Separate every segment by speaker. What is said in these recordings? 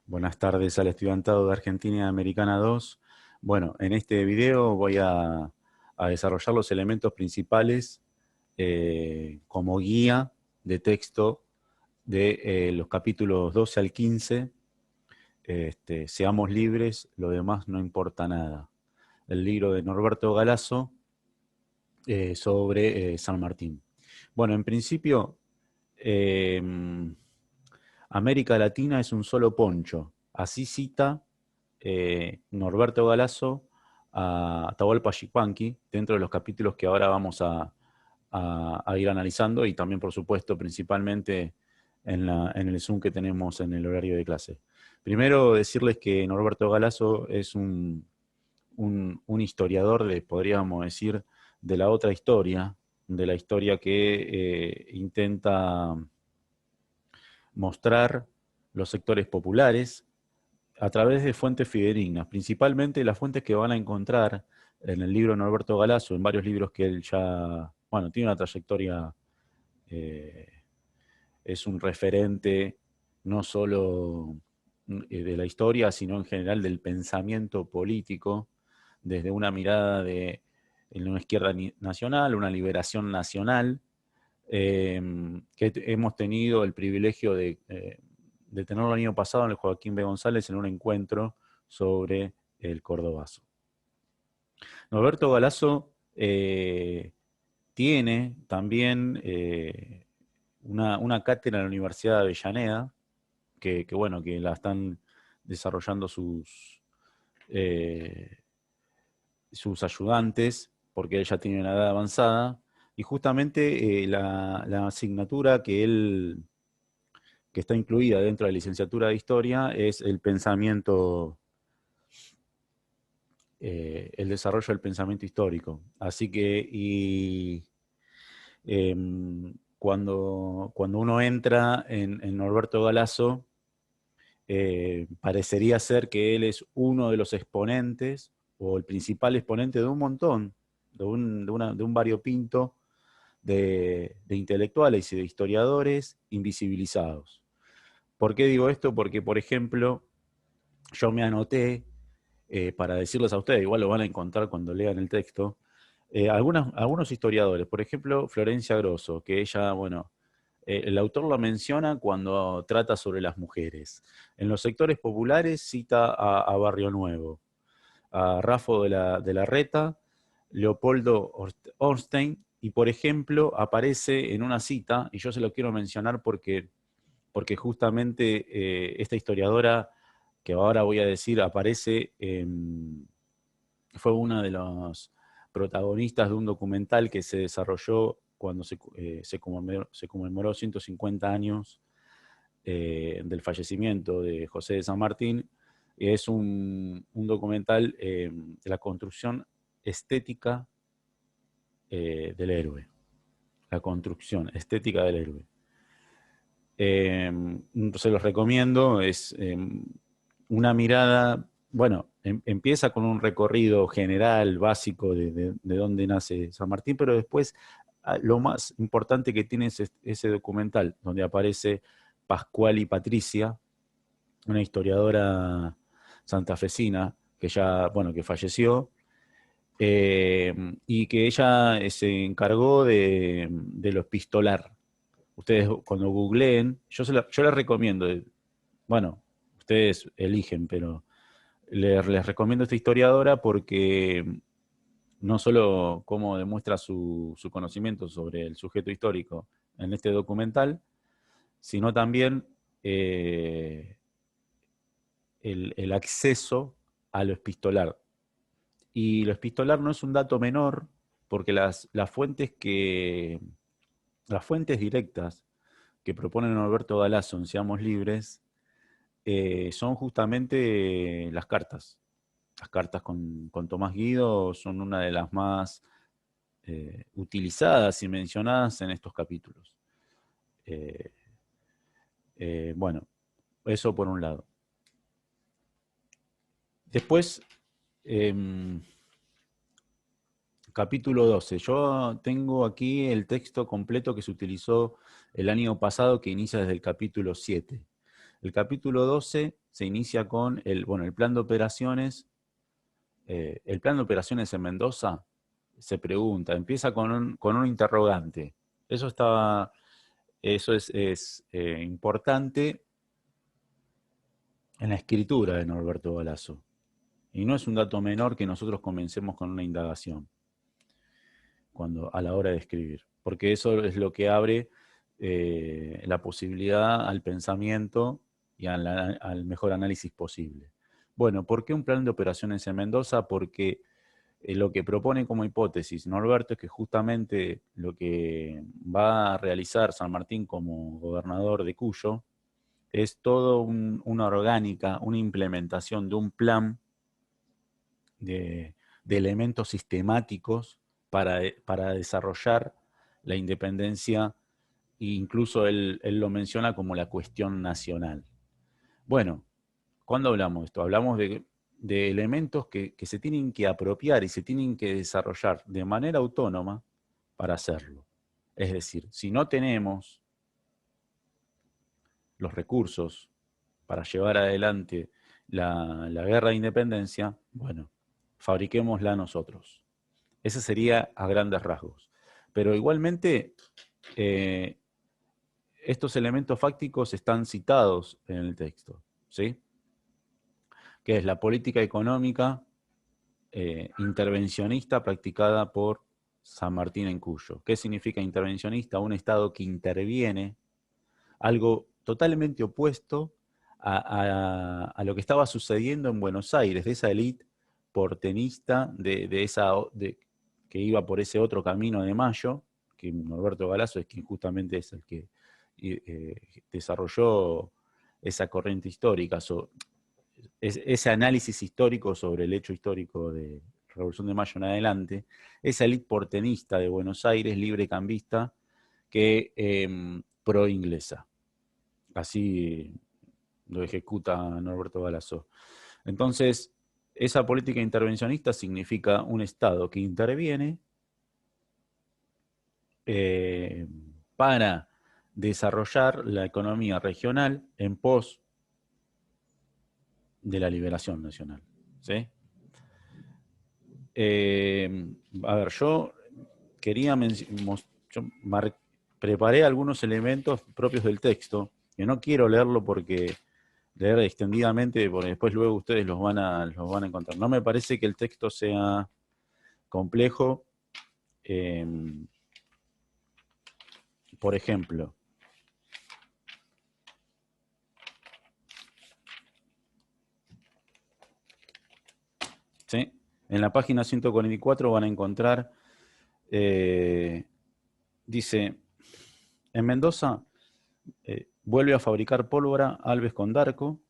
Speaker 1: Buenas tardes al estudiantado de Argentina Americana 2. Bueno, en este video voy a desarrollar los elementos principales como guía de texto de los capítulos 12 al 15. Seamos libres, lo demás no importa nada. El libro de Norberto Galasso sobre San Martín. Bueno, en principio, eh, América Latina es un solo poncho. Así cita Norberto Galasso a Atahualpa Yupanqui dentro de los capítulos que ahora vamos a ir analizando y también, por supuesto, principalmente en el Zoom que tenemos en el horario de clase. Primero, decirles que Norberto Galasso es un historiador, podríamos decir, de la otra historia, de la historia que intenta mostrar los sectores populares a través de fuentes fidedignas, principalmente las fuentes que van a encontrar en el libro de Norberto Galasso, en varios libros que él ya, bueno, tiene una trayectoria, eh, es un referente no solo de la historia, sino en general del pensamiento político, desde una mirada de en una izquierda nacional, una liberación nacional, que hemos tenido el privilegio de tenerlo el año pasado en el Joaquín B. González en un encuentro sobre el cordobazo. Norberto Galasso tiene también una cátedra en la Universidad de Avellaneda, bueno, que la están desarrollando eh, sus ayudantes, porque él ya tiene una edad avanzada, y justamente la asignatura que está incluida dentro de la licenciatura de Historia es el pensamiento, el desarrollo del pensamiento histórico. Así que, eh, cuando uno entra en Norberto Galasso, parecería ser que él es uno de los exponentes, o el principal exponente de un montón, de un variopinto de intelectuales y de historiadores invisibilizados. ¿Por qué digo esto? Porque, por ejemplo, yo me anoté, para decirles a ustedes, igual lo van a encontrar cuando lean el texto, algunos historiadores, por ejemplo, Florencia Grosso, que ella, bueno, el autor lo menciona cuando trata sobre las mujeres. En los sectores populares cita a Barrio Nuevo, a Rafo de la Reta, Leopoldo Orstein, y por ejemplo aparece en una cita, y yo se lo quiero mencionar porque justamente esta historiadora que ahora voy a decir aparece, fue una de los protagonistas de un documental que se desarrolló cuando se conmemoró 150 años del fallecimiento de José de San Martín. Es un documental de la construcción estética del héroe. La construcción estética del héroe. Se los recomiendo, es una mirada, bueno, empieza con un recorrido general, básico de dónde nace San Martín, pero después lo más importante que tiene es ese documental, donde aparece Pascual y Patricia, una historiadora santafesina que ya, bueno, que falleció, y que ella se encargó de lo epistolar. Ustedes cuando googleen, yo les recomiendo, bueno, ustedes eligen, pero les recomiendo esta historiadora porque no solo cómo demuestra su conocimiento sobre el sujeto histórico en este documental, sino también el acceso a lo epistolar. Y lo epistolar no es un dato menor, porque las fuentes directas que propone Norberto Galasso en Seamos Libres son justamente las cartas. Las cartas con Tomás Guido son una de las más utilizadas y mencionadas en estos capítulos. Eh, bueno, eso por un lado. Después, eh, capítulo 12. Yo tengo aquí el texto completo que se utilizó el año pasado, que inicia desde el capítulo 7. El capítulo 12 se inicia con el plan de operaciones. El plan de operaciones en Mendoza se pregunta, empieza con un interrogante. Eso es importante en la escritura de Norberto Galasso. Y no es un dato menor que nosotros comencemos con una indagación a la hora de escribir, porque eso es lo que abre la posibilidad al pensamiento y al mejor análisis posible. Bueno, ¿por qué un plan de operaciones en Mendoza? Porque lo que propone como hipótesis Norberto es que justamente lo que va a realizar San Martín como gobernador de Cuyo es todo una orgánica, una implementación de un plan de elementos sistemáticos para desarrollar la independencia, e incluso él lo menciona como la cuestión nacional. Bueno, ¿cuándo hablamos de esto? Hablamos de elementos que se tienen que apropiar y se tienen que desarrollar de manera autónoma para hacerlo. Es decir, si no tenemos los recursos para llevar adelante la guerra de independencia, bueno, fabriquémosla nosotros. Ese sería a grandes rasgos. Pero igualmente, estos elementos fácticos están citados en el texto, ¿sí? Que es la política económica intervencionista practicada por San Martín en Cuyo. ¿Qué significa intervencionista? Un Estado que interviene, algo totalmente opuesto a lo que estaba sucediendo en Buenos Aires, de esa élite portenista, que iba por ese otro camino de Mayo, que Norberto Galasso es quien justamente es el que desarrolló esa corriente histórica, ese análisis histórico sobre el hecho histórico de Revolución de Mayo en adelante, esa élite portenista de Buenos Aires, libre cambista, que pro-inglesa. Así lo ejecuta Norberto Galasso. Entonces, esa política intervencionista significa un Estado que interviene para desarrollar la economía regional en pos de la liberación nacional. ¿Sí? A ver, yo quería preparé algunos elementos propios del texto, que no quiero leerlo porque leer extendidamente, porque después luego ustedes los van a encontrar. No me parece que el texto sea complejo. Por ejemplo, ¿sí? En la página 144 van a encontrar, dice, en Mendoza vuelve a fabricar pólvora Alves Condarco,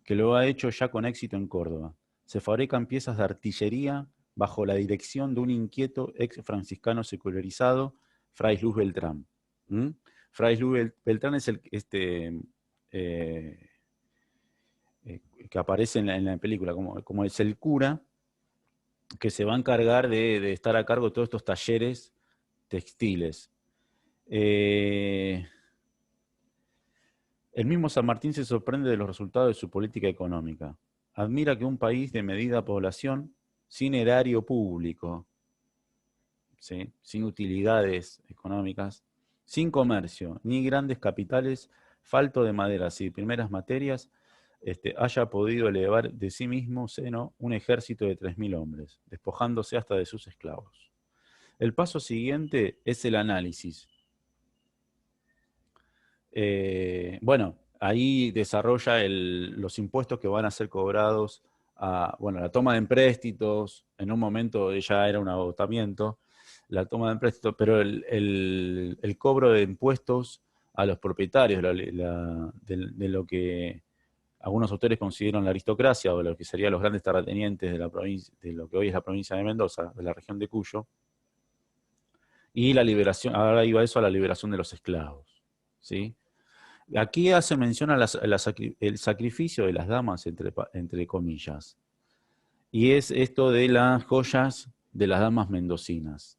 Speaker 1: que lo ha hecho ya con éxito en Córdoba. Se fabrican piezas de artillería bajo la dirección de un inquieto ex franciscano secularizado, Fray Luz Beltrán. Fray Luz Beltrán es que aparece en la película, como es el cura que se va a encargar de estar a cargo de todos estos talleres textiles. El mismo San Martín se sorprende de los resultados de su política económica. Admira que un país de medida población, sin erario público, ¿sí?, sin utilidades económicas, sin comercio, ni grandes capitales, falto de maderas y primeras materias, haya podido elevar de sí mismo seno un ejército de 3.000 hombres, despojándose hasta de sus esclavos. El paso siguiente es el análisis. Bueno, ahí desarrolla los impuestos que van a ser cobrados la toma de empréstitos, en un momento ya era un agotamiento, la toma de empréstitos, pero el cobro de impuestos a los propietarios de lo que algunos autores consideran la aristocracia, o lo que serían los grandes terratenientes de la provincia, de lo que hoy es la provincia de Mendoza, de la región de Cuyo, y la liberación, ahora iba eso a la liberación de los esclavos, ¿sí? Aquí hace mención el sacrificio de las damas, entre comillas. Y es esto de las joyas de las damas mendocinas.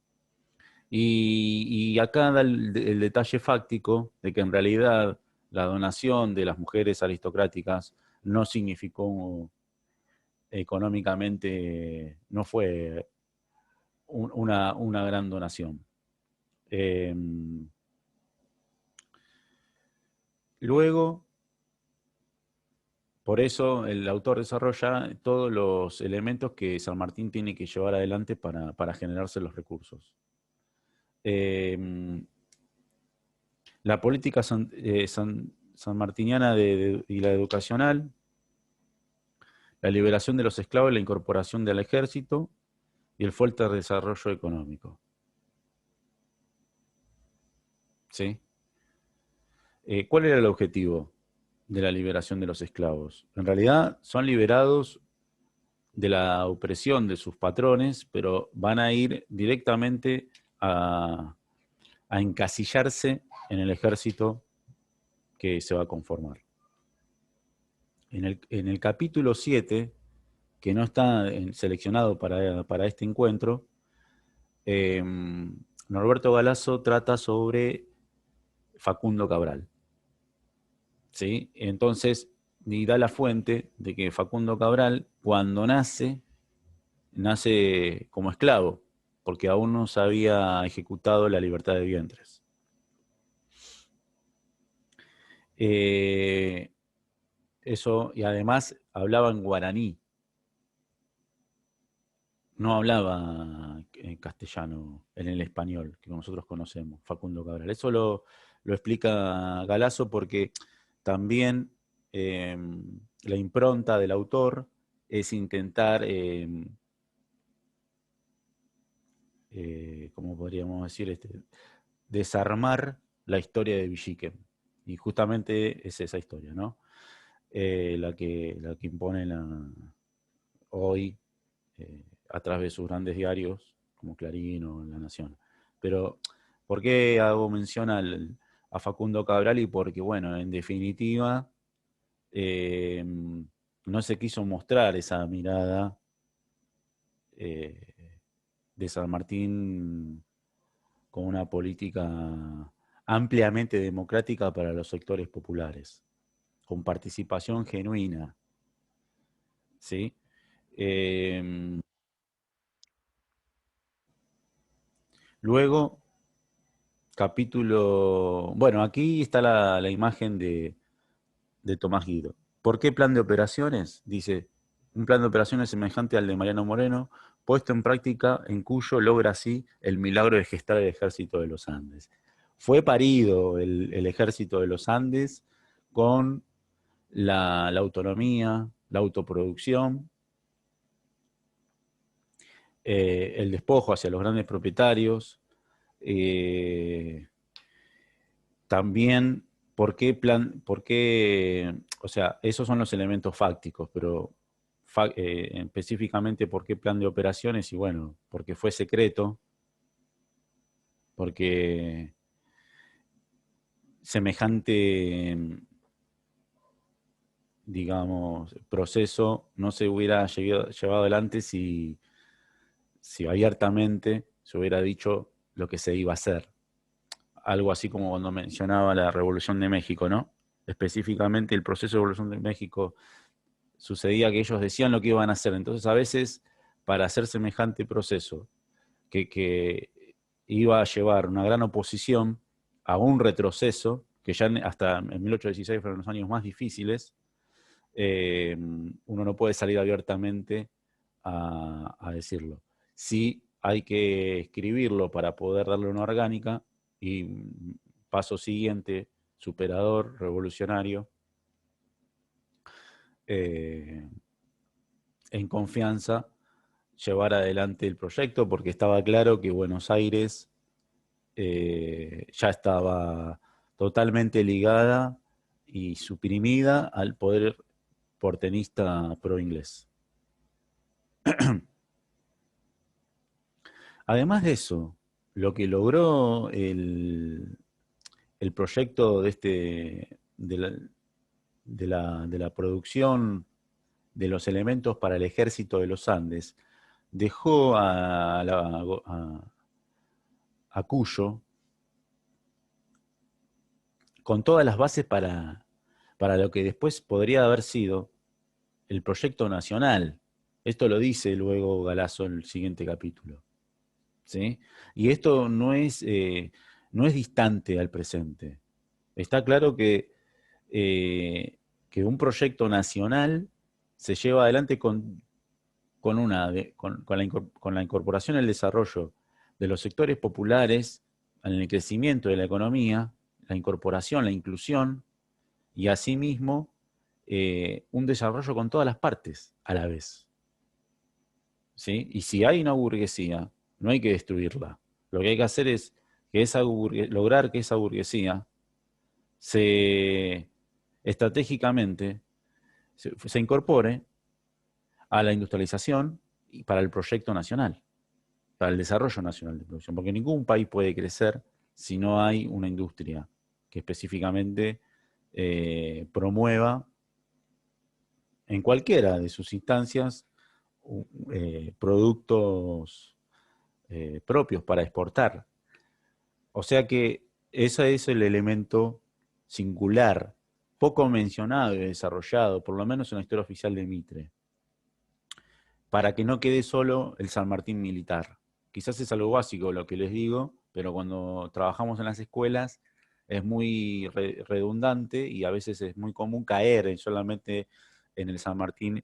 Speaker 1: Y acá da el detalle fáctico de que en realidad la donación de las mujeres aristocráticas no significó económicamente, no fue una gran donación. Luego, por eso el autor desarrolla todos los elementos que San Martín tiene que llevar adelante para generarse los recursos. La política sanmartiniana y la educacional, la liberación de los esclavos y la incorporación del ejército y el fuerte desarrollo económico. ¿Sí? ¿Cuál era el objetivo de la liberación de los esclavos? En realidad son liberados de la opresión de sus patrones, pero van a ir directamente a encasillarse en el ejército que se va a conformar. En el capítulo 7, que no está seleccionado para este encuentro, Norberto Galasso trata sobre Facundo Cabral. ¿Sí? Entonces, y da la fuente de que Facundo Cabral, cuando nace como esclavo, porque aún no se había ejecutado la libertad de vientres. Eso, y además hablaba en guaraní, no hablaba en castellano, en el español que nosotros conocemos, Facundo Cabral. Eso lo explica Galasso porque también la impronta del autor es intentar, ¿cómo podríamos decir? Desarmar la historia de Villiquen. Y justamente es esa historia, ¿no? La que impone hoy a través de sus grandes diarios, como Clarín o La Nación. Pero, ¿por qué hago mención a Facundo Cabral? Y porque, bueno, en definitiva, no se quiso mostrar esa mirada de San Martín con una política ampliamente democrática para los sectores populares, con participación genuina, ¿sí? Luego, capítulo... Bueno, aquí está la imagen de Tomás Guido. ¿Por qué plan de operaciones? Dice, un plan de operaciones semejante al de Mariano Moreno, puesto en práctica en Cuyo logra así el milagro de gestar el ejército de los Andes. Fue parido el ejército de los Andes con la autonomía, la autoproducción, el despojo hacia los grandes propietarios, también o sea, esos son los elementos fácticos, pero específicamente por qué plan de operaciones, y bueno, porque fue secreto, porque semejante, digamos, proceso no se hubiera llevado adelante si abiertamente se hubiera dicho lo que se iba a hacer. Algo así como cuando mencionaba la Revolución de México, ¿no? Específicamente el proceso de Revolución de México sucedía que ellos decían lo que iban a hacer. Entonces, a veces, para hacer semejante proceso, que iba a llevar una gran oposición a un retroceso, que ya hasta en 1816 fueron los años más difíciles, uno no puede salir abiertamente a decirlo. Sí hay que escribirlo para poder darle una orgánica y paso siguiente, superador, revolucionario, en confianza, llevar adelante el proyecto porque estaba claro que Buenos Aires ya estaba totalmente ligada y suprimida al poder portenista pro-inglés. Además de eso, lo que logró el proyecto de la producción de los elementos para el ejército de los Andes dejó a Cuyo con todas las bases para lo que después podría haber sido el proyecto nacional. Esto lo dice luego Galasso en el siguiente capítulo. ¿Sí? Y esto no es distante al presente. Está claro que un proyecto nacional se lleva adelante con la incorporación y el desarrollo de los sectores populares, en el crecimiento de la economía, la incorporación, la inclusión, y asimismo un desarrollo con todas las partes a la vez. ¿Sí? Y si hay una burguesía, no hay que destruirla. Lo que hay que hacer es lograr que esa burguesía estratégicamente se incorpore a la industrialización y para el proyecto nacional, para el desarrollo nacional de producción, porque ningún país puede crecer si no hay una industria que específicamente promueva en cualquiera de sus instancias productos propios para exportar. O sea que ese es el elemento singular, poco mencionado y desarrollado, por lo menos en la historia oficial de Mitre, para que no quede solo el San Martín militar. Quizás es algo básico lo que les digo, pero cuando trabajamos en las escuelas es muy redundante y a veces es muy común caer solamente en el San Martín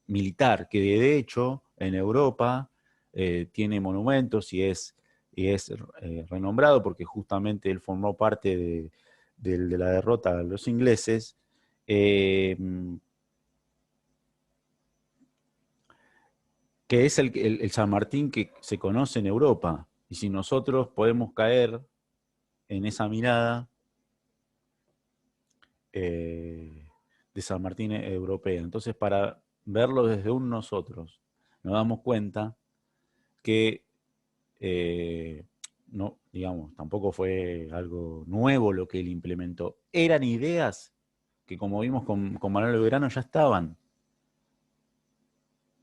Speaker 1: militar, que de hecho en Europa tiene monumentos y es renombrado porque justamente él formó parte de la derrota de los ingleses. Que es el San Martín que se conoce en Europa. Y si nosotros podemos caer en esa mirada de San Martín europea, entonces para verlo desde un nosotros, nos damos cuenta que no, digamos, tampoco fue algo nuevo lo que él implementó. Eran ideas que, como vimos con Manuel Belgrano, ya estaban.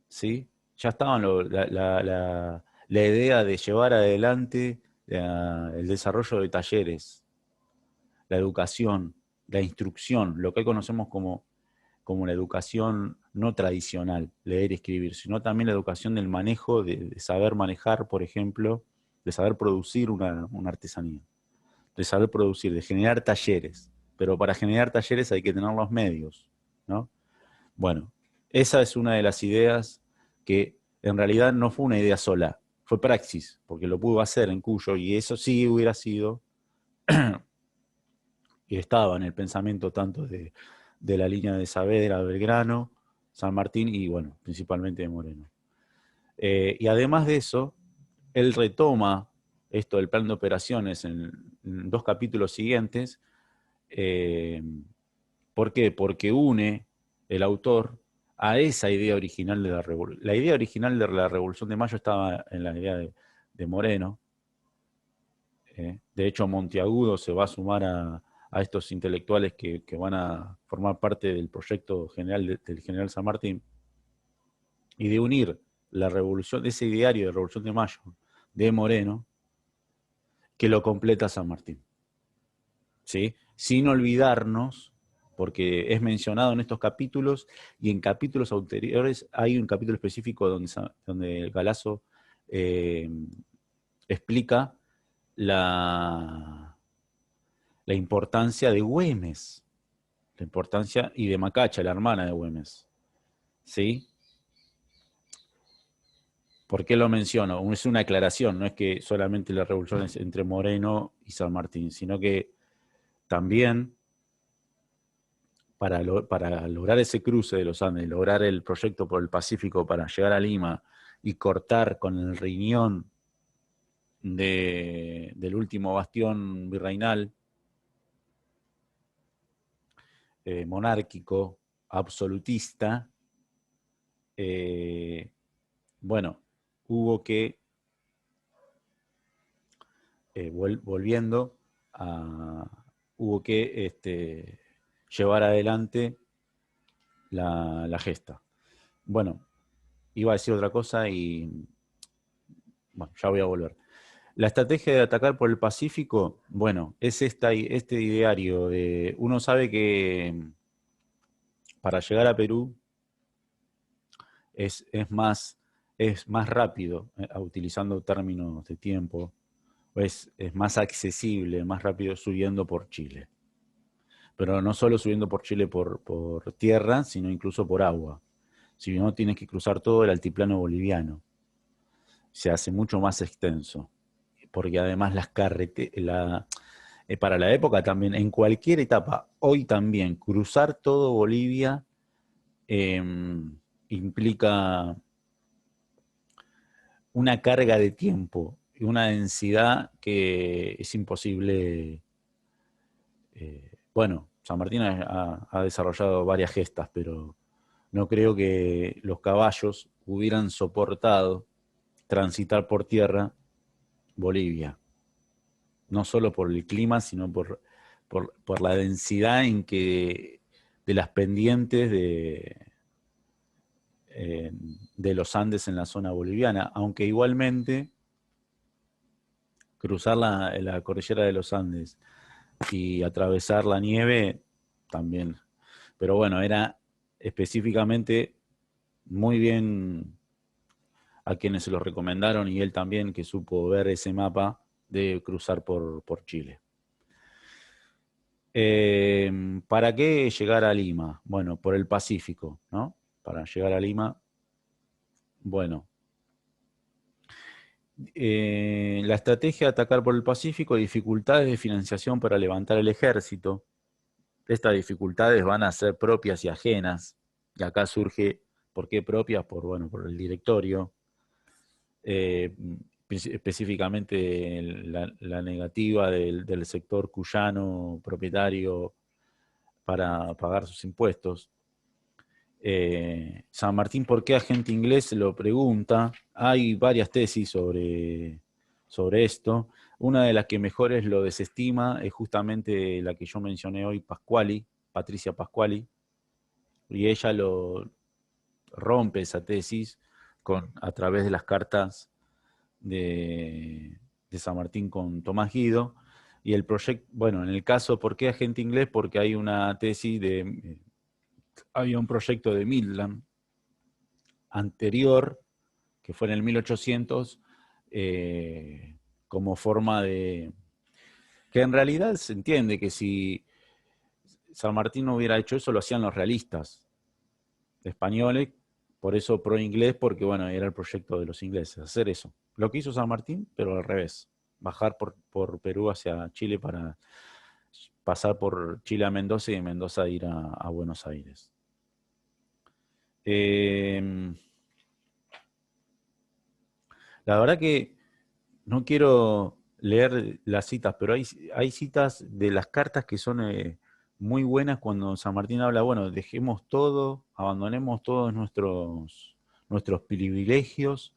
Speaker 1: ¿Sí? Ya estaban la idea de llevar adelante el desarrollo de talleres, la educación, la instrucción, lo que hoy conocemos como la educación no tradicional, leer y escribir, sino también la educación del manejo, de saber manejar, por ejemplo, de saber producir una artesanía, de saber producir, de generar talleres. Pero para generar talleres hay que tener los medios, ¿no? Bueno, esa es una de las ideas que en realidad no fue una idea sola, fue praxis, porque lo pudo hacer en Cuyo, y eso sí hubiera sido, y estaba en el pensamiento tanto de la línea de Saavedra, Belgrano, San Martín y, bueno, principalmente de Moreno. Y además de eso, él retoma esto del plan de operaciones en 2 capítulos siguientes. ¿Por qué? Porque une el autor a esa idea original de la revolución. La idea original de la Revolución de Mayo estaba en la idea de Moreno. De hecho, Monteagudo se va a sumar a estos intelectuales que van a formar parte del proyecto general del general San Martín, y de unir la revolución, ese ideario de Revolución de Mayo de Moreno, que lo completa San Martín. ¿Sí? Sin olvidarnos, porque es mencionado en estos capítulos, y en capítulos anteriores hay un capítulo específico donde Galasso explica la importancia de Güemes, la importancia, y de Macacha, la hermana de Güemes. ¿Sí? ¿Por qué lo menciono? Es una aclaración, no es que solamente la revolución es entre Moreno y San Martín, sino que también para lograr ese cruce de los Andes, lograr el proyecto por el Pacífico para llegar a Lima y cortar con el riñón del último bastión virreinal, monárquico, absolutista, bueno, hubo que, volviendo, hubo que llevar adelante la gesta. Bueno, iba a decir otra cosa y bueno, ya voy a volver. La estrategia de atacar por el Pacífico, bueno, es este ideario. Uno sabe que para llegar a Perú es, es más, es más rápido, utilizando términos de tiempo, es más accesible, más rápido subiendo por Chile. Pero no solo subiendo por Chile por tierra, sino incluso por agua. Si no, tienes que cruzar todo el altiplano boliviano. Se hace mucho más extenso. Porque además las carreteras, para la época también, en cualquier etapa, hoy también, cruzar todo Bolivia eh, implica una carga de tiempo y una densidad que es imposible. Bueno, San Martín ha desarrollado varias gestas, pero no creo que los caballos hubieran soportado transitar por tierra Bolivia. No solo por el clima, sino por la densidad en que de las pendientes de los Andes en la zona boliviana, aunque igualmente cruzar la cordillera de los Andes y atravesar la nieve también. Pero bueno, era específicamente muy bien a quienes se lo recomendaron y él también que supo ver ese mapa de cruzar por Chile. ¿Para qué llegar a Lima? Bueno, por el Pacífico, ¿no? Para llegar a Lima, bueno. La estrategia de atacar por el Pacífico, dificultades de financiación para levantar el ejército. Estas dificultades van a ser propias y ajenas. Y acá surge, ¿por qué propias? Por el directorio. Específicamente la negativa del sector cuyano propietario para pagar sus impuestos. San Martín, ¿por qué agente inglés? Se lo pregunta. Hay varias tesis sobre esto. Una de las que mejores lo desestima es justamente la que yo mencioné hoy, Patricia Pasquali, y ella lo rompe esa tesis a través de las cartas de San Martín con Tomás Guido. Y el proyecto, bueno, en el caso, ¿por qué agente inglés? Porque hay una tesis había un proyecto de Midland anterior, que fue en el 1800, como forma de... que en realidad se entiende que si San Martín no hubiera hecho eso, lo hacían los realistas españoles, por eso pro inglés, porque bueno, era el proyecto de los ingleses, hacer eso. Lo que hizo San Martín, pero al revés, bajar por Perú hacia Chile para pasar por Chile a Mendoza y de Mendoza ir a Buenos Aires. La verdad que no quiero leer las citas, pero hay citas de las cartas que son muy buenas cuando San Martín habla, bueno, dejemos todo, abandonemos todos nuestros privilegios.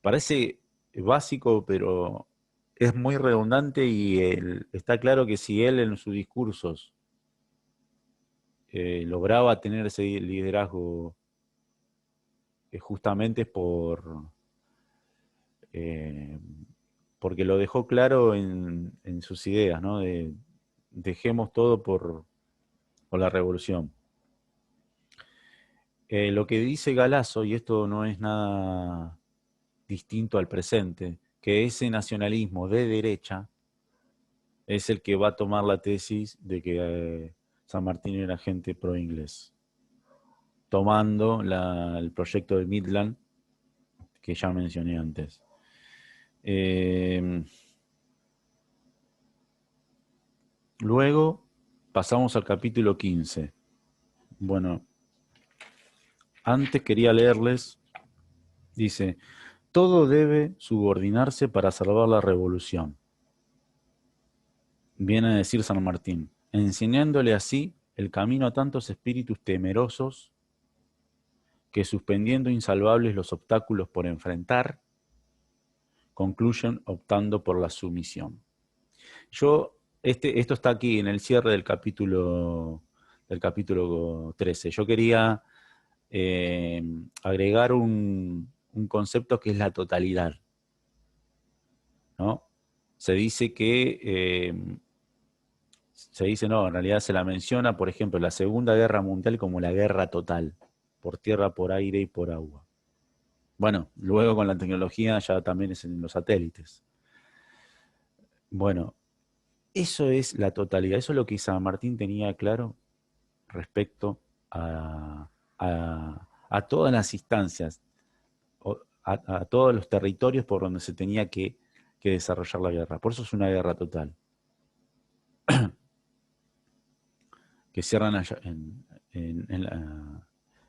Speaker 1: Parece básico, pero es muy redundante y está claro que si él en sus discursos lograba tener ese liderazgo, justamente es eh, porque lo dejó claro en sus ideas, ¿no? Dejemos todo por la revolución. Lo que dice Galasso, y esto no es nada distinto al presente, que ese nacionalismo de derecha es el que va a tomar la tesis de que San Martín era gente pro-inglés, tomando el proyecto de Midland que ya mencioné antes. Luego pasamos al capítulo 15. Bueno, antes quería leerles, dice, todo debe subordinarse para salvar la revolución. Viene a decir San Martín, enseñándole así el camino a tantos espíritus temerosos que suspendiendo insalvables los obstáculos por enfrentar, concluyen optando por la sumisión. Esto está aquí en el cierre del capítulo 13. Yo quería agregar un concepto que es la totalidad. ¿no? Se dice que, no, en realidad se la menciona, por ejemplo, la Segunda Guerra Mundial como la guerra total, por tierra, por aire y por agua. Bueno, luego con la tecnología ya también es en los satélites. Bueno, eso es la totalidad, eso es lo que San Martín tenía claro respecto a todas las instancias, a todos los territorios por donde se tenía que desarrollar la guerra. Por eso es una guerra total. Que cierran allá en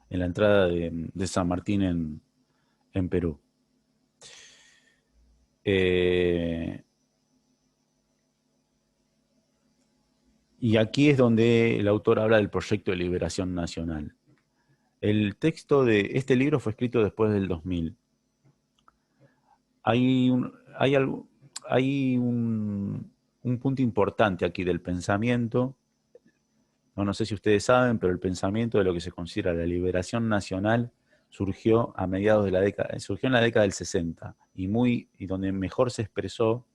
Speaker 1: la entrada de San Martín en Perú. Y aquí es donde el autor habla del proyecto de liberación nacional. El texto de este libro fue escrito después del 2000. Hay un punto importante aquí del pensamiento. No sé si ustedes saben, pero el pensamiento de lo que se considera la liberación nacional surgió a mediados de la década, surgió en la década del 60 y donde mejor se expresó,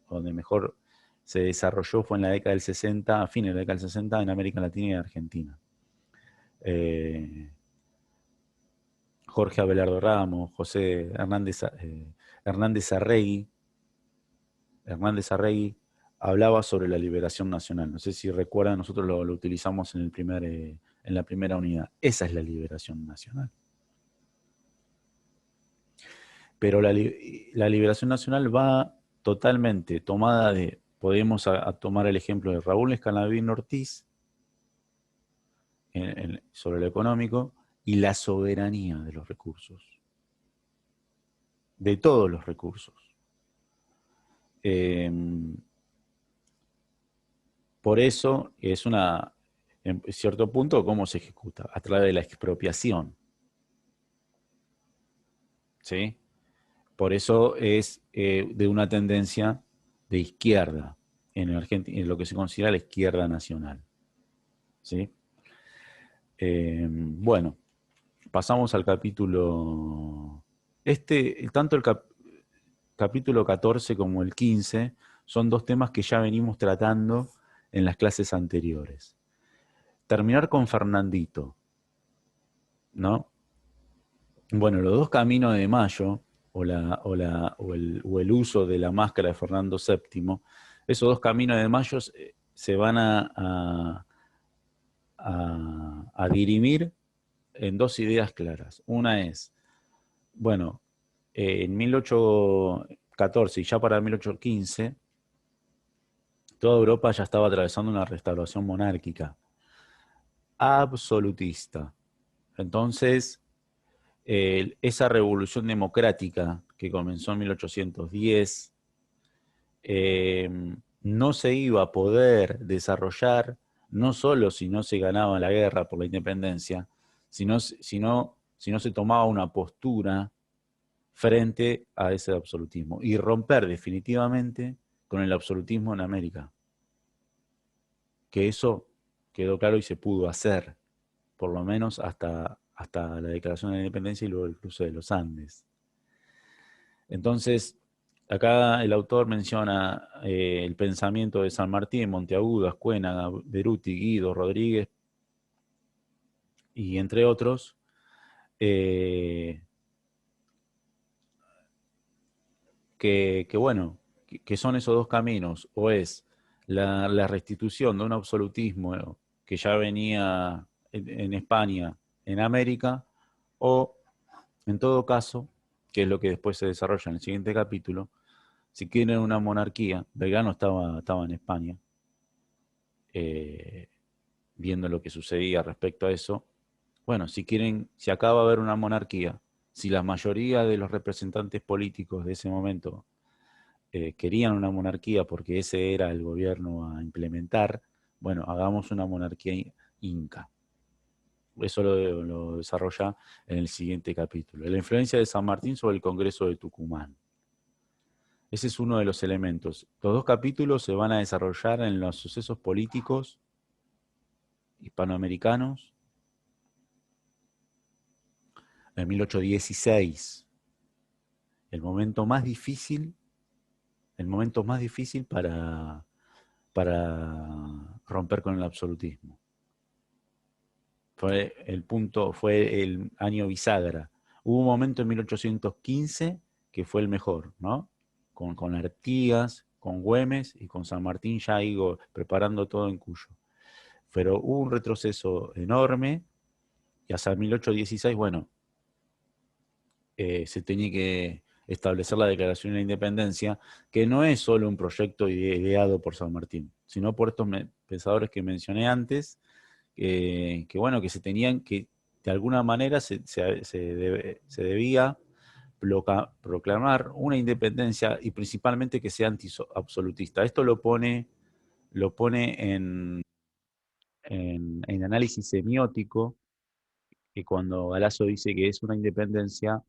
Speaker 1: donde mejor se desarrolló fue en la década del 60, a fines de la década del 60 en América Latina y Argentina. Jorge Abelardo Ramos, José Hernández Arregui hablaba sobre la liberación nacional. No sé si recuerdan, nosotros lo utilizamos en la primera unidad. Esa es la liberación nacional. Pero la liberación nacional va totalmente tomada podemos tomar el ejemplo de Raúl Escalavín Ortiz sobre lo económico y la soberanía de los recursos, de todos los recursos. Por eso es en cierto punto, ¿cómo se ejecuta? A través de la expropiación. ¿Sí? Por eso es de una tendencia de izquierda, en lo que se considera la izquierda nacional. ¿Sí? Bueno, pasamos al capítulo. Tanto el capítulo 14 como el 15 son dos temas que ya venimos tratando en las clases anteriores. Terminar con Fernandito, ¿no? Bueno, los dos caminos de Mayo, o el uso de la máscara de Fernando VII, esos dos caminos de Mayo se van a dirimir en dos ideas claras. Una es, bueno, en 1814 y ya para 1815, toda Europa ya estaba atravesando una restauración monárquica absolutista. Entonces, esa revolución democrática que comenzó en 1810 no se iba a poder desarrollar no solo si no se ganaba la guerra por la independencia, sino si no se tomaba una postura frente a ese absolutismo y romper definitivamente con el absolutismo en América. Que eso quedó claro y se pudo hacer, por lo menos hasta la declaración de la independencia y luego el cruce de los Andes. Entonces, acá el autor menciona el pensamiento de San Martín, Monteagudo, Ascuénaga, Beruti, Guido, Rodríguez, y entre otros, que son esos dos caminos, o es la restitución de un absolutismo que ya venía en España, en América, o en todo caso, que es lo que después se desarrolla en el siguiente capítulo, si quieren una monarquía, Belgrano estaba en España, viendo lo que sucedía respecto a eso. Bueno, si acaba de haber una monarquía, si la mayoría de los representantes políticos de ese momento querían una monarquía porque ese era el gobierno a implementar, bueno, hagamos una monarquía inca. Eso lo desarrolla en el siguiente capítulo. La influencia de San Martín sobre el Congreso de Tucumán. Ese es uno de los elementos. Los dos capítulos se van a desarrollar en los sucesos políticos hispanoamericanos en 1816. El momento más difícil el momento más difícil para romper con el absolutismo. Fue el año bisagra. Hubo un momento en 1815 que fue el mejor, ¿no? Con Artigas, con Güemes y con San Martín ya ahí preparando todo en Cuyo. Pero hubo un retroceso enorme y hasta 1816, bueno, se tenía que establecer la Declaración de la Independencia, que no es solo un proyecto ideado por San Martín, sino por estos pensadores que mencioné antes, bueno, que se tenían que, de alguna manera, se debía proclamar una independencia y principalmente que sea anti-absolutista. Esto lo pone en análisis semiótico, que cuando Galasso dice que es una independencia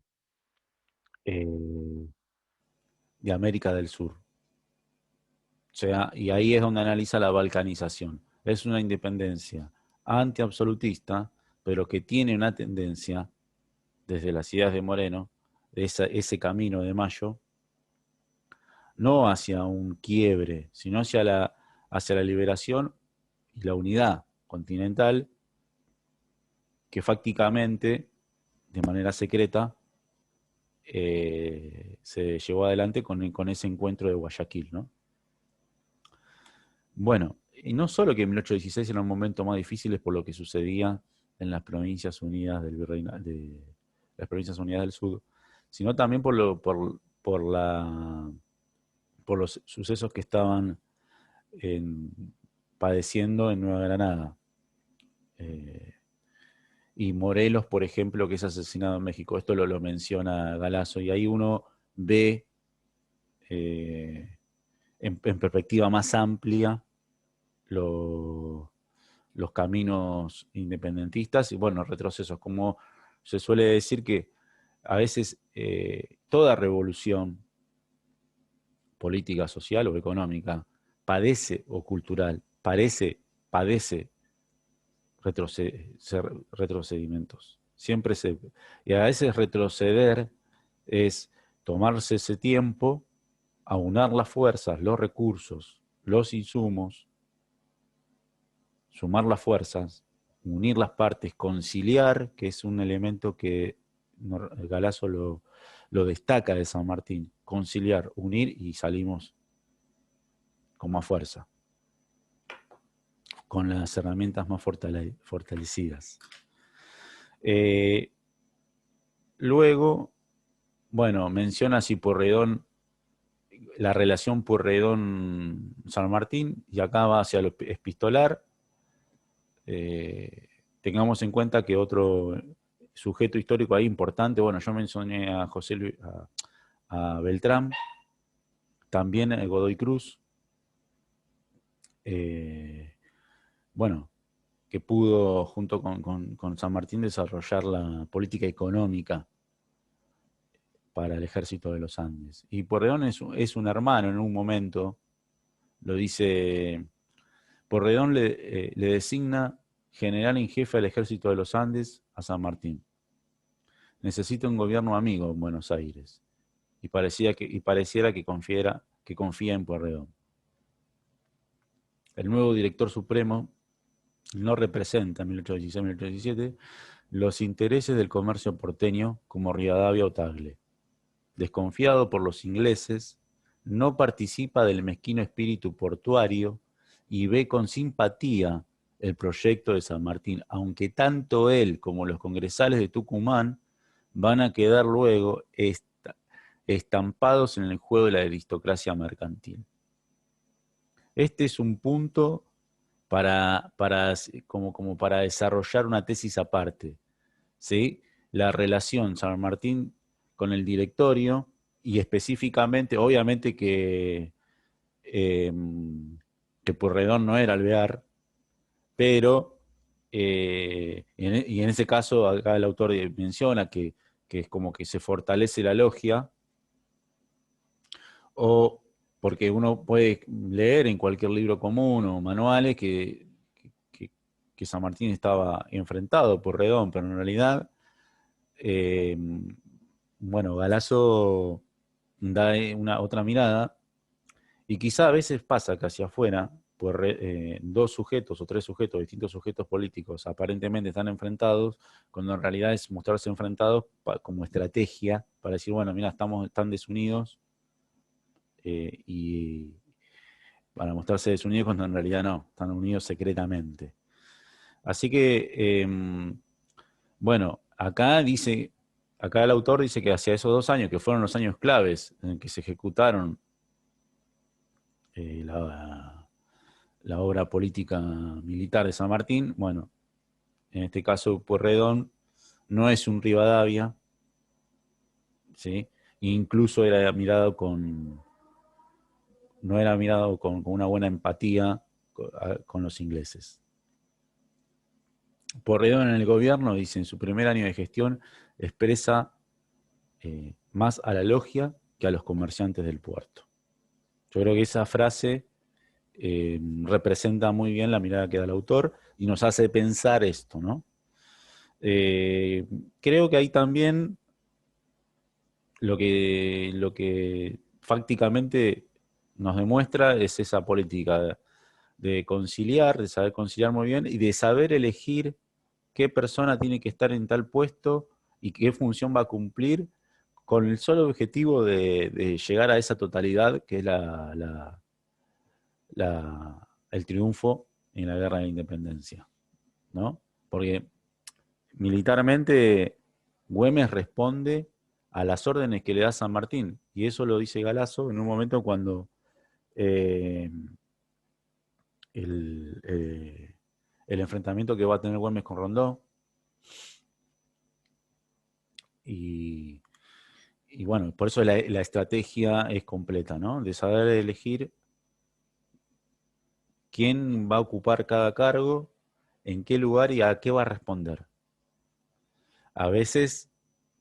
Speaker 1: eh, de América del Sur. O sea, y ahí es donde analiza la balcanización. Es una independencia antiabsolutista, pero que tiene una tendencia, desde las ideas de Moreno, de ese camino de Mayo, no hacia un quiebre, sino hacia la liberación y la unidad continental, que fácticamente, de manera secreta, se llevó adelante con ese encuentro de Guayaquil, ¿no? Bueno, y no solo que en 1816 era un momento más difícil por lo que sucedía en las Provincias Unidas de las Provincias Unidas del Sur, sino también por los sucesos que estaban padeciendo en Nueva Granada. Y Morelos, por ejemplo, que es asesinado en México. Esto lo menciona Galasso, y ahí uno ve en perspectiva más amplia los caminos independentistas y, bueno, retrocesos. Como se suele decir que a veces toda revolución política, social o económica padece, o cultural, padece retrocedimientos. Y a veces retroceder es tomarse ese tiempo, aunar las fuerzas, los recursos, los insumos, sumar las fuerzas, unir las partes, conciliar, que es un elemento que Galasso lo destaca de San Martín, conciliar, unir, y salimos con más fuerza, con las herramientas más fortalecidas. Luego, bueno, menciona si Pueyrredón, la relación Pueyrredón-San Martín, y acá va hacia lo epistolar. Tengamos en cuenta que otro sujeto histórico ahí importante, bueno, yo mencioné a José Luis, a Beltrán, también a Godoy Cruz, bueno, que pudo junto con San Martín desarrollar la política económica para el ejército de los Andes. Y Pueyrredón es un hermano en un momento, lo dice, Pueyrredón le designa general en jefe al ejército de los Andes a San Martín. Necesita un gobierno amigo en Buenos Aires. Y pareciera que confía en Pueyrredón. El nuevo director supremo no representa en 1816-1817 los intereses del comercio porteño como Rivadavia o Tagle. Desconfiado por los ingleses, no participa del mezquino espíritu portuario y ve con simpatía el proyecto de San Martín, aunque tanto él como los congresales de Tucumán van a quedar luego estampados en el juego de la aristocracia mercantil. Este es un punto como para desarrollar una tesis aparte, ¿sí? La relación San Martín con el directorio, y específicamente, obviamente que Pueyrredón no era alvear, pero, y en ese caso acá el autor menciona que es como que se fortalece la logia, o porque uno puede leer en cualquier libro común o manuales que San Martín estaba enfrentado por Pueyrredón, pero en realidad, bueno, Galasso da una otra mirada Y quizá a veces pasa que hacia afuera, pues dos sujetos o tres sujetos, distintos sujetos políticos, aparentemente están enfrentados, cuando en realidad es mostrarse enfrentados como estrategia para decir, bueno, mira, están desunidos, y para mostrarse desunidos cuando en realidad no, están unidos secretamente. Así que, bueno, acá el autor dice que hacia esos 2 años, que fueron los años claves en que se ejecutaron la obra política militar de San Martín, bueno, en este caso Pueyrredón no es un Rivadavia, ¿sí? Incluso no era mirado con una buena empatía con los ingleses. Pueyrredón en el gobierno, dice, en su primer año de gestión, expresa más a la logia que a los comerciantes del puerto. Yo creo que esa frase representa muy bien la mirada que da el autor y nos hace pensar esto, ¿no? Creo que ahí también lo que fácticamente nos demuestra es esa política de conciliar, de saber conciliar muy bien y de saber elegir qué persona tiene que estar en tal puesto y qué función va a cumplir con el solo objetivo de llegar a esa totalidad que es el triunfo en la guerra de la independencia, ¿no? Porque militarmente Güemes responde a las órdenes que le da San Martín, y eso lo dice Galasso en un momento cuando eh, el, eh, el enfrentamiento que va a tener Güemes con Rondó, y, y bueno, por eso la estrategia es completa, ¿no? De saber elegir quién va a ocupar cada cargo, en qué lugar y a qué va a responder. A veces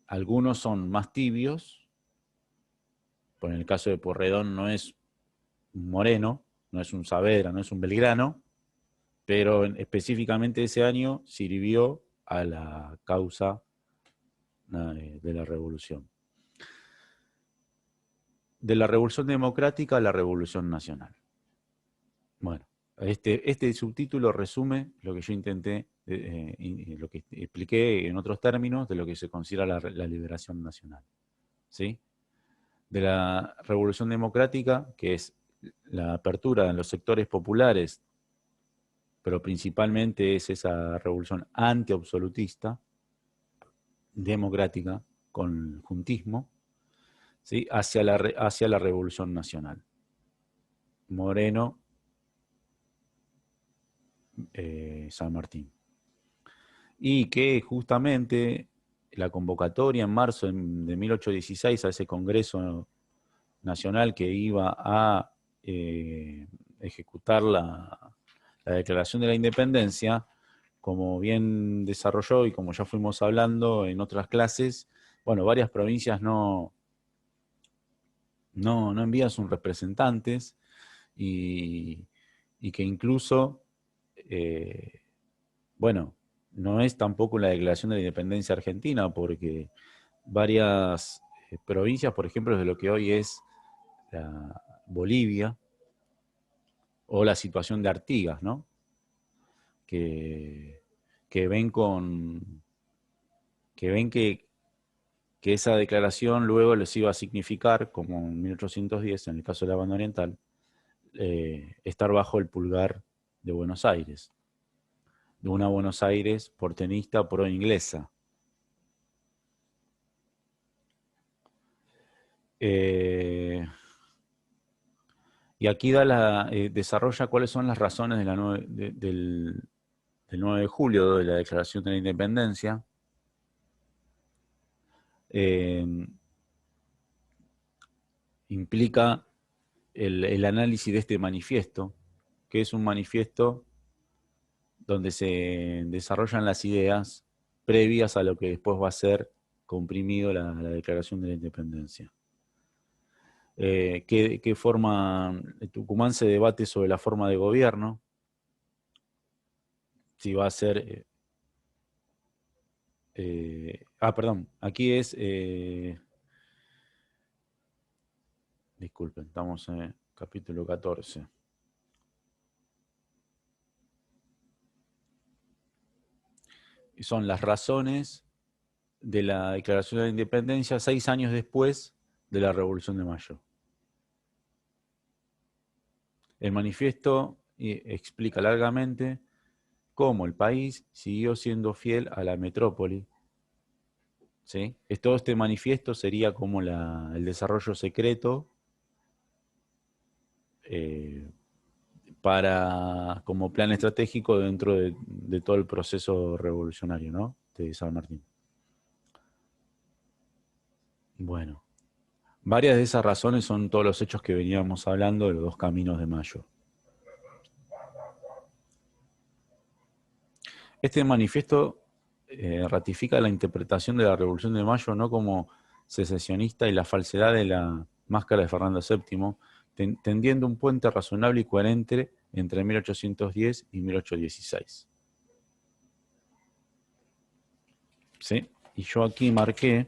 Speaker 1: algunos son más tibios, por en el caso de Porredón no es un Moreno, no es un Saavedra, no es un Belgrano, pero específicamente ese año sirvió a la causa de la revolución. De la revolución democrática a la revolución nacional. Bueno, este subtítulo resume lo que yo intenté, lo que expliqué en otros términos de lo que se considera la liberación nacional. ¿Sí? De la revolución democrática, que es la apertura en los sectores populares, pero principalmente es esa revolución antiabsolutista, democrática, con juntismo, ¿sí? Hacia la revolución nacional. Moreno, San Martín. Y que justamente la convocatoria en marzo de 1816 a ese Congreso Nacional que iba a ejecutar la Declaración de la Independencia, como bien desarrolló y como ya fuimos hablando en otras clases, bueno, varias provincias no envían sus representantes y, y que incluso, bueno, no es tampoco la Declaración de la Independencia Argentina, porque varias provincias, por ejemplo, de lo que hoy es Bolivia, o la situación de Artigas, ¿no? Que, que ven que esa declaración luego les iba a significar, como en 1810, en el caso de la banda oriental, estar bajo el pulgar de Buenos Aires, de una Buenos Aires portenista pro-inglesa. Y aquí desarrolla cuáles son las razones del 9 de julio, de la Declaración de la Independencia. Implica el análisis de este manifiesto, que es un manifiesto donde se desarrollan las ideas previas a lo que después va a ser comprimido la Declaración de la Independencia. ¿Qué forma? Tucumán se debate sobre la forma de gobierno, si va a ser... perdón, aquí es... disculpen, estamos capítulo 14. Y son las razones de la Declaración de la Independencia 6 años después de la Revolución de Mayo. El manifiesto explica largamente cómo el país siguió siendo fiel a la metrópoli. ¿Sí? Todo este manifiesto sería como el desarrollo secreto como plan estratégico dentro de todo el proceso revolucionario, ¿no? De San Martín. Bueno, varias de esas razones son todos los hechos que veníamos hablando de los 2 caminos de Mayo. Este manifiesto ratifica la interpretación de la Revolución de Mayo no como secesionista y la falsedad de la máscara de Fernando VII, tendiendo un puente razonable y coherente entre 1810 y 1816. ¿Sí? Y yo aquí marqué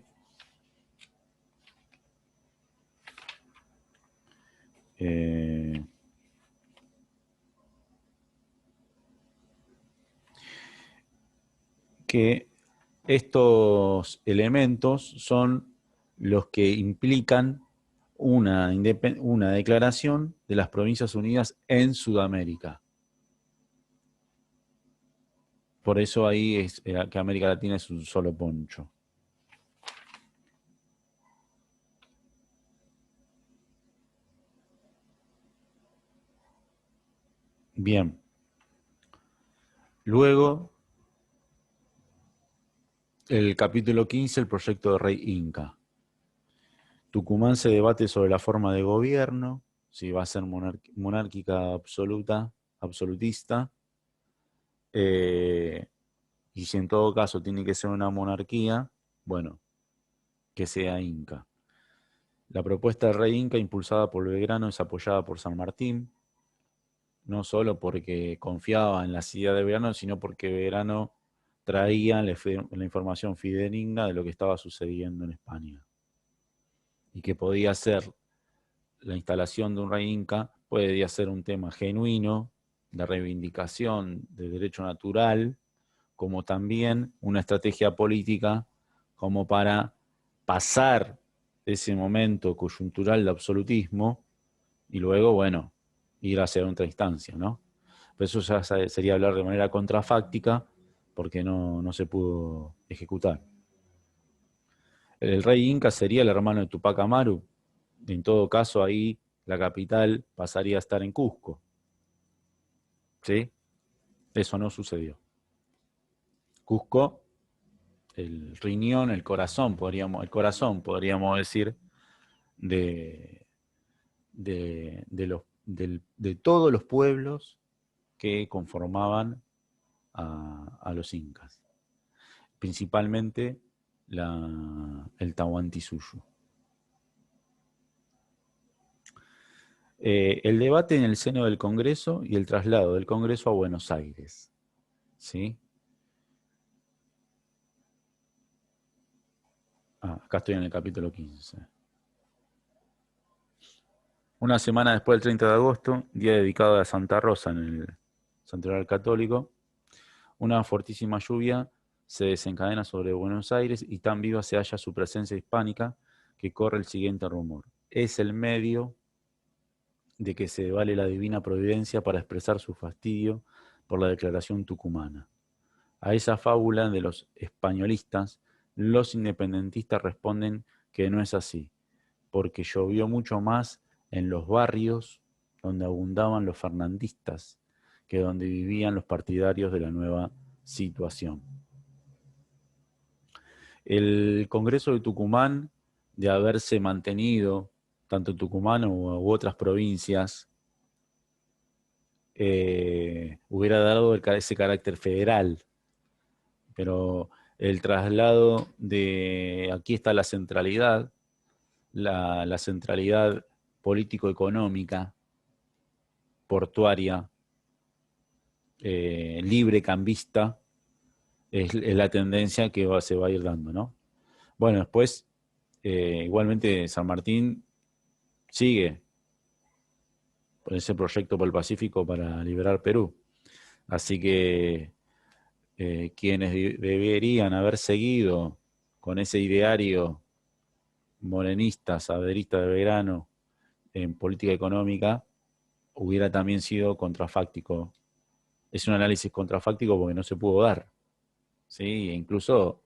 Speaker 1: que estos elementos son los que implican una declaración de las Provincias Unidas en Sudamérica. Por eso ahí es que América Latina es un solo poncho. Bien. Luego, el capítulo 15, el proyecto de Rey Inca. Tucumán se debate sobre la forma de gobierno, si va a ser monárquica absolutista, y si en todo caso tiene que ser una monarquía, bueno, que sea inca. La propuesta del rey inca impulsada por Belgrano es apoyada por San Martín, no solo porque confiaba en la ideas de Belgrano, sino porque Belgrano traía la información fidedigna de lo que estaba sucediendo en España. Y que podía ser la instalación de un rey inca, podía ser un tema genuino, de reivindicación de derecho natural, como también una estrategia política como para pasar ese momento coyuntural de absolutismo y luego, bueno, ir hacia otra instancia, ¿no? Pero eso ya sería hablar de manera contrafáctica porque no se pudo ejecutar. El rey inca sería el hermano de Tupac Amaru. En todo caso, ahí la capital pasaría a estar en Cusco. ¿Sí? Eso no sucedió. Cusco, el riñón, el corazón, podríamos decir, de todos los pueblos que conformaban a los incas. Principalmente el Tahuantinsuyo. El debate en el seno del Congreso y el traslado del Congreso a Buenos Aires. ¿Sí? Acá estoy en el capítulo 15. Una semana después del 30 de agosto, día dedicado a Santa Rosa en el Santoral Católico, una fortísima lluvia se desencadena sobre Buenos Aires y tan viva se halla su presencia hispánica que corre el siguiente rumor. Es el medio de que se vale la divina providencia para expresar su fastidio por la declaración tucumana. A esa fábula de los españolistas, los independentistas responden que no es así, porque llovió mucho más en los barrios donde abundaban los fernandistas que donde vivían los partidarios de la nueva situación. El Congreso de Tucumán, de haberse mantenido, tanto Tucumán u otras provincias, hubiera dado ese carácter federal, pero el traslado de aquí está la centralidad, la centralidad político-económica, portuaria, libre cambista, es la tendencia que se va a ir dando, ¿no? Bueno, después, igualmente San Martín sigue ese proyecto por el Pacífico para liberar Perú. Así que quienes deberían haber seguido con ese ideario morenista, saberista de Belgrano en política económica, hubiera también sido contrafáctico. Es un análisis contrafáctico porque no se pudo dar. ¿Sí? E incluso,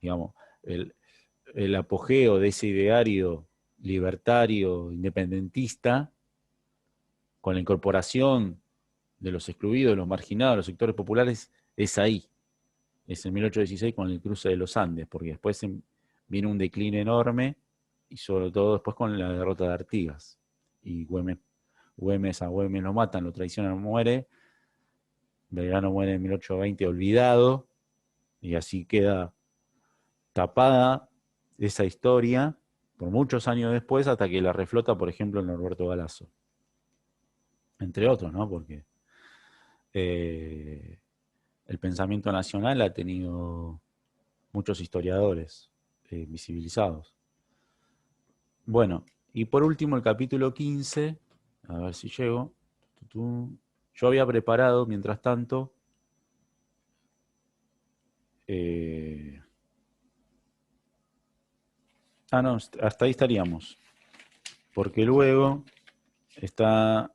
Speaker 1: digamos, el apogeo de ese ideario libertario, independentista, con la incorporación de los excluidos, de los marginados, de los sectores populares, es ahí. Es en 1816 con el cruce de los Andes, porque después viene un decline enorme, y sobre todo después con la derrota de Artigas. Y a Güemes lo matan, lo traicionan, muere. Belgrano muere en 1820 olvidado, y así queda tapada esa historia por muchos años después, hasta que la reflota, por ejemplo, el Norberto Galazo. Entre otros, ¿no? Porque el pensamiento nacional ha tenido muchos historiadores visibilizados. Bueno, y por último el capítulo 15, a ver si llego. Yo había preparado, mientras tanto, no, hasta ahí estaríamos, porque luego estoy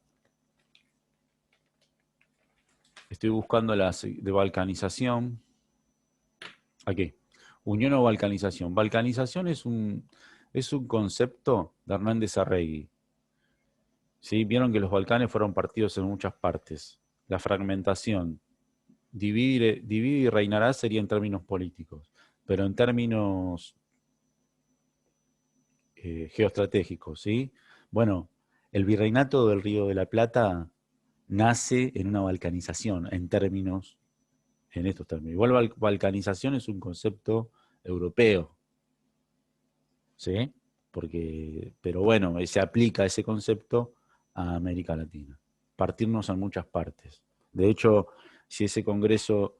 Speaker 1: buscando las de balcanización. Aquí, unión o balcanización. Balcanización es un concepto de Hernández Arregui. ¿Sí? Vieron que los Balcanes fueron partidos en muchas partes. La fragmentación, divide y reinará sería en términos políticos, pero en términos geoestratégicos, ¿sí? Bueno, el virreinato del Río de la Plata nace en una balcanización, en estos términos. Igual balcanización es un concepto europeo, ¿sí? Pero bueno, se aplica ese concepto a América Latina. Partirnos en muchas partes. De hecho, si ese Congreso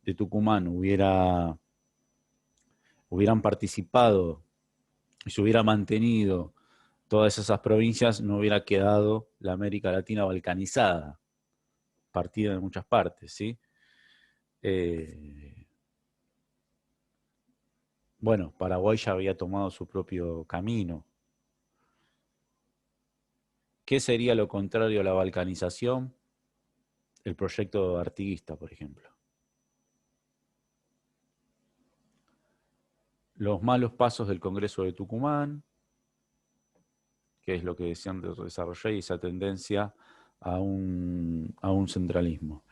Speaker 1: de Tucumán hubieran participado y se hubiera mantenido todas esas provincias, no hubiera quedado la América Latina balcanizada, partida en muchas partes, ¿sí? Bueno, Paraguay ya había tomado su propio camino. ¿Qué sería lo contrario a la balcanización? El proyecto artiguista, por ejemplo. Los malos pasos del Congreso de Tucumán, que es lo que decían de desarrollar, y esa tendencia a un centralismo.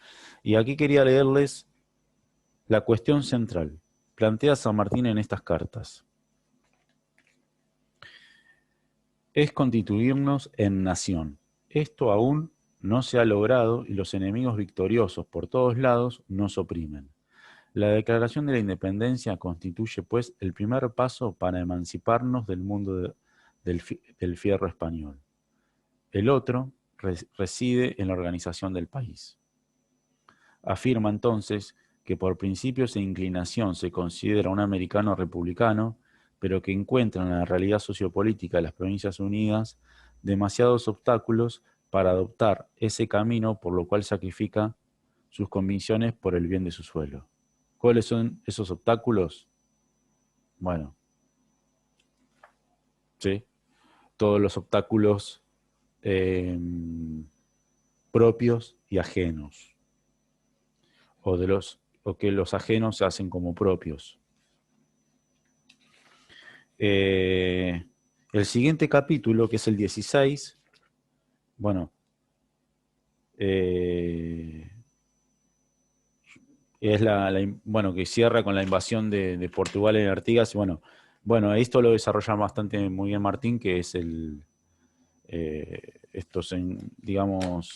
Speaker 1: Y aquí quería leerles la cuestión central. Plantea San Martín en estas cartas. Es constituirnos en nación. Esto aún no se ha logrado y los enemigos victoriosos por todos lados nos oprimen. La declaración de la independencia constituye, pues, el primer paso para emanciparnos del mundo del fierro español. El otro reside en la organización del país. Afirma entonces que por principios e inclinación se considera un americano republicano, pero que encuentra en la realidad sociopolítica de las Provincias Unidas demasiados obstáculos para adoptar ese camino, por lo cual sacrifica sus convicciones por el bien de su suelo. ¿Cuáles son esos obstáculos? Bueno, ¿sí? Todos los obstáculos eh, propios y ajenos, o que los ajenos se hacen como propios. El siguiente capítulo, que es el 16, bueno, es bueno, que cierra con la invasión de Portugal en Artigas. Bueno, esto lo desarrolla bastante muy bien Martín, que es digamos,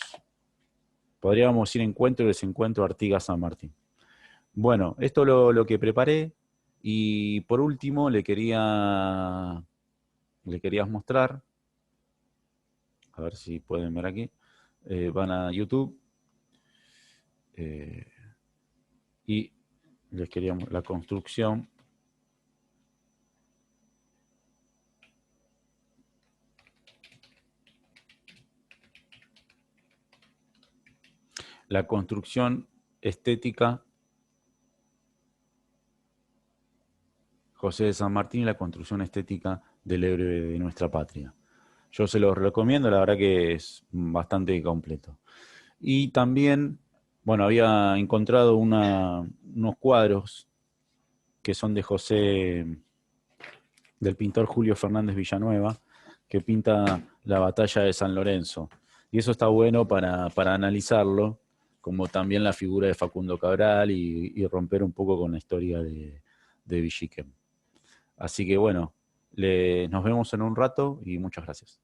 Speaker 1: podríamos decir encuentro y desencuentro Artigas-San Martín. Bueno, esto lo que preparé, y por último le quería mostrar, a ver si pueden ver aquí, van a YouTube, y les queríamos la construcción. la construcción estética, José de San Martín y la construcción estética del héroe de nuestra patria. Yo se los recomiendo, la verdad que es bastante completo. Y también, bueno, había encontrado unos cuadros que son de del pintor Julio Fernández Villanueva, que pinta la batalla de San Lorenzo. Y eso está bueno para analizarlo, como también la figura de Facundo Cabral y romper un poco con la historia de Villiquem. Así que bueno, nos vemos en un rato y muchas gracias.